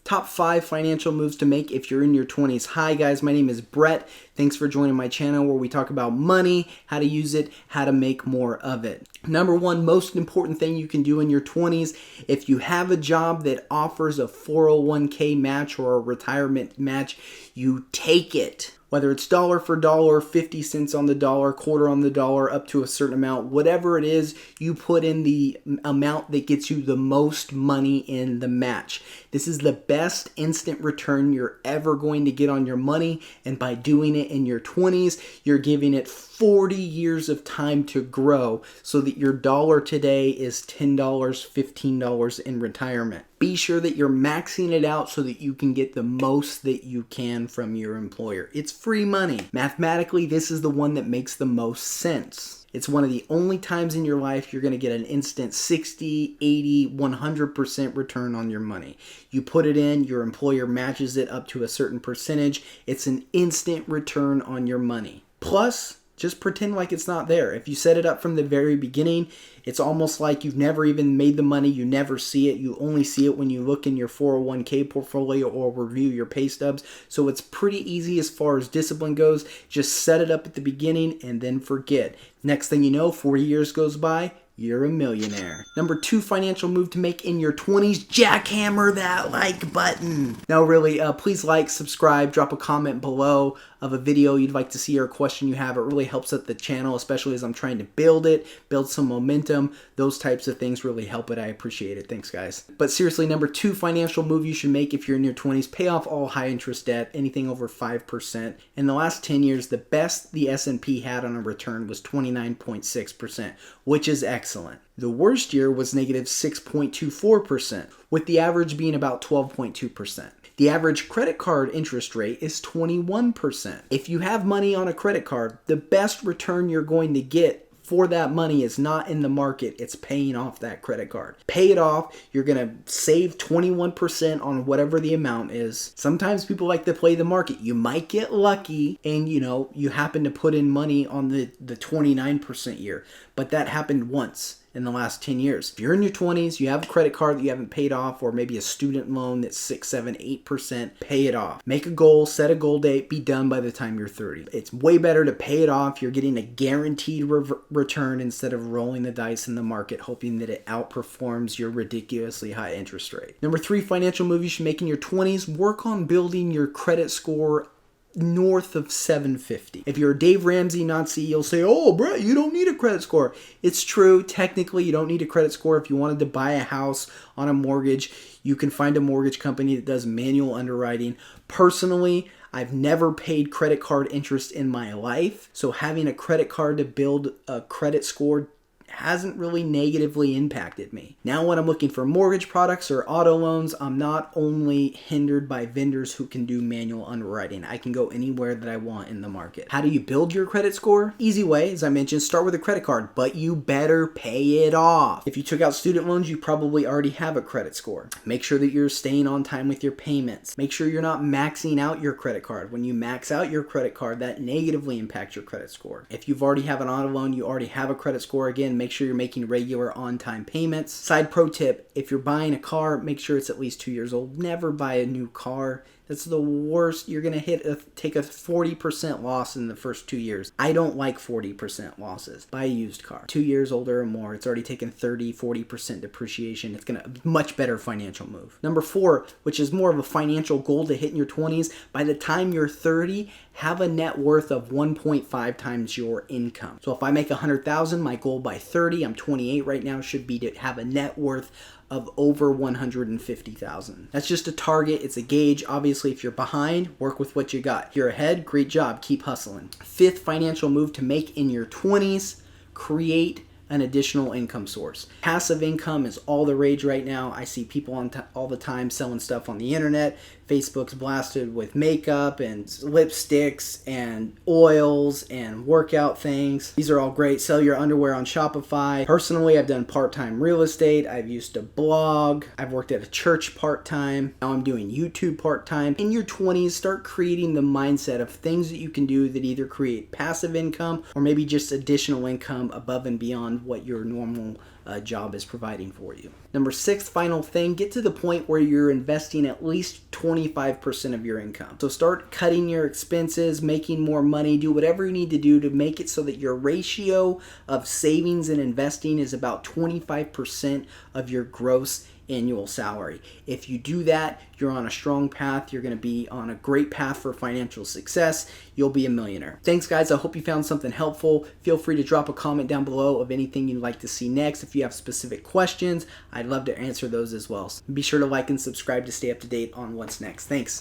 Top 5 financial moves to make if you're in your 20s. Hi guys, my name is Brett. Thanks for joining my channel where we talk about money, how to use it, how to make more of it. Number one, most important thing you can do in your 20s, if you have a job that offers a 401k match or a retirement match, you take it. Whether it's dollar for dollar, 50 cents on the dollar, quarter on the dollar, up to a certain amount, whatever it is, you put in the amount that gets you the most money in the match. This is the best instant return you're ever going to get on your money, and by doing it in your 20s, you're giving it 40 years of time to grow so that your dollar today is $10, $15 in retirement. Be sure that you're maxing it out so that you can get the most that you can from your employer. It's free money. Mathematically, this is the one that makes the most sense. It's one of the only times in your life you're going to get an instant 60, 80, 100% return on your money. You put it in, your employer matches it up to a certain percentage. It's an instant return on your money. Plus, just pretend like it's not there. If you set it up from the very beginning, it's almost like you've never even made the money. You never see it. You only see it when you look in your 401k portfolio or review your pay stubs. So it's pretty easy as far as discipline goes. Just set it up at the beginning and then forget. Next thing you know, 4 years goes by, you're a millionaire. Number 2 financial move to make in your 20s, jackhammer that like button. Now really, please like, subscribe, drop a comment below of a video you'd like to see or a question you have. It really helps out the channel, especially as I'm trying to build it, build some momentum. Those types of things really help it. I appreciate it. Thanks, guys. But seriously, number 2 financial move you should make if you're in your 20s, pay off all high interest debt, anything over 5%. In the last 10 years, the best the S&P had on a return was 29.6%, which is excellent. The worst year was negative 6.24%, with the average being about 12.2%. The average credit card interest rate is 21%. If you have money on a credit card, the best return you're going to get for that money is not in the market, it's paying off that credit card. Pay it off, you're gonna save 21% on whatever the amount is. Sometimes people like to play the market. You might get lucky and you happen to put in money on the 29% year, but that happened once in the last 10 years. If you're in your 20s, you have a credit card that you haven't paid off, or maybe a student loan that's 6, 7, 8%, pay it off. Make a goal, set a goal date, be done by the time you're 30. It's way better to pay it off. You're getting a guaranteed return instead of rolling the dice in the market, hoping that it outperforms your ridiculously high interest rate. Number 3 financial move you should make in your 20s, work on building your credit score north of 750. If you're a Dave Ramsey Nazi, you'll say, oh, Brett, you don't need a credit score. It's true. Technically, you don't need a credit score. If you wanted to buy a house on a mortgage, you can find a mortgage company that does manual underwriting. Personally, I've never paid credit card interest in my life, so having a credit card to build a credit score hasn't really negatively impacted me. Now when I'm looking for mortgage products or auto loans, I'm not only hindered by vendors who can do manual underwriting. I can go anywhere that I want in the market. How do you build your credit score? Easy way, as I mentioned, start with a credit card, but you better pay it off. If you took out student loans, you probably already have a credit score. Make sure that you're staying on time with your payments. Make sure you're not maxing out your credit card. When you max out your credit card, that negatively impacts your credit score. If you've already have an auto loan, you already have a credit score, again, make sure you're making regular on-time payments. Side pro tip, if you're buying a car, make sure it's at least 2 years old. Never buy a new car. That's the worst. You're going to take a 40% loss in the first 2 years. I don't like 40% losses. Buy a used car. 2 years older or more. It's already taken 30, 40% depreciation. It's going to be a much better financial move. Number 4, which is more of a financial goal to hit in your 20s, by the time you're 30, have a net worth of 1.5 times your income. So if I make $100,000, my goal by 30, I'm 28 right now, should be to have a net worth of over $150,000. That's just a target. It's a gauge. Obviously, if you're behind, work with what you got. If you're ahead, great job. Keep hustling. 5th financial move to make in your 20s, create an additional income source. Passive income is all the rage right now. I see people all the time selling stuff on the internet. Facebook's blasted with makeup and lipsticks and oils and workout things. These are all great. Sell your underwear on Shopify. Personally, I've done part-time real estate. I've used to blog. I've worked at a church part-time. Now I'm doing YouTube part-time. In your 20s, start creating the mindset of things that you can do that either create passive income or maybe just additional income above and beyond beyond what your normal job is providing for you. Number 6, final thing, get to the point where you're investing at least 25% of your income. So start cutting your expenses, making more money, do whatever you need to do to make it so that your ratio of savings and investing is about 25% of your gross annual salary. If you do that, you're on a strong path. You're going to be on a great path for financial success. You'll be a millionaire. Thanks, guys. I hope you found something helpful. Feel free to drop a comment down below of anything you'd like to see next. If you have specific questions, I'd love to answer those as well. Be sure to like and subscribe to stay up to date on what's next. Thanks.